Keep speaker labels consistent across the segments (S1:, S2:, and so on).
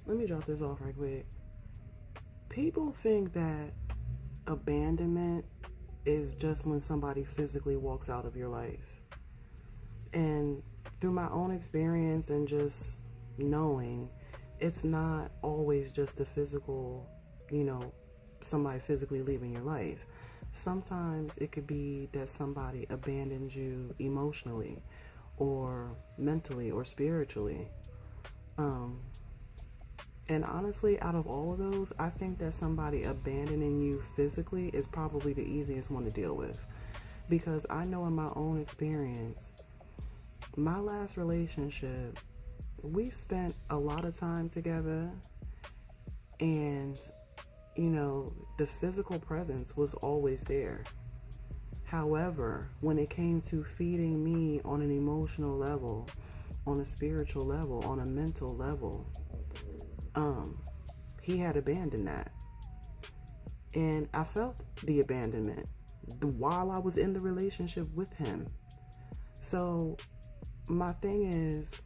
S1: let me drop this off right quick. People think that abandonment is just when somebody physically walks out of your life. And through my own experience and just knowing, it's not always just the physical, somebody physically leaving your life. Sometimes it could be that somebody abandons you emotionally or mentally or spiritually. And honestly, out of all of those, I think that somebody abandoning you physically is probably the easiest one to deal with. Because I know in my own experience, my last relationship, we spent a lot of time together, and, the physical presence was always there. However, when it came to feeding me on an emotional level, on a spiritual level, on a mental level, he had abandoned that. And I felt the abandonment while I was in the relationship with him. So my thing is,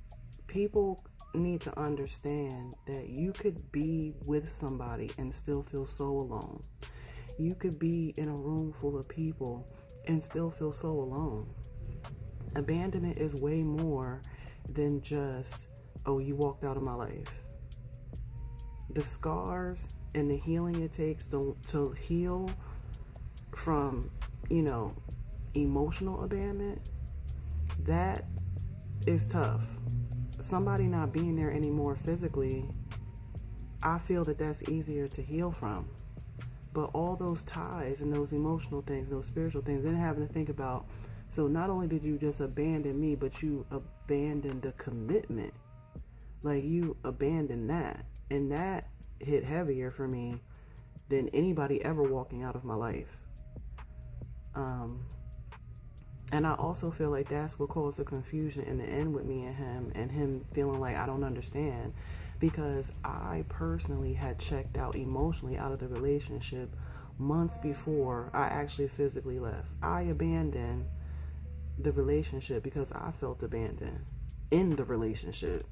S1: people need to understand that you could be with somebody and still feel so alone. You could be in a room full of people and still feel so alone. Abandonment is way more than just, oh, you walked out of my life. The scars and the healing it takes to heal from, emotional abandonment, that is tough. Somebody not being there anymore physically, I feel that that's easier to heal from. But all those ties and those emotional things, those spiritual things, then having to think about, so not only did you just abandon me, but you abandoned the commitment. Like, you abandoned that. And that hit heavier for me than anybody ever walking out of my life. And I also feel like that's what caused the confusion in the end with me and him feeling like I don't understand, because I personally had checked out emotionally out of the relationship months before I actually physically left. I abandoned the relationship because I felt abandoned in the relationship.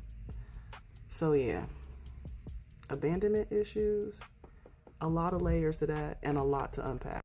S1: So yeah, abandonment issues, a lot of layers to that and a lot to unpack.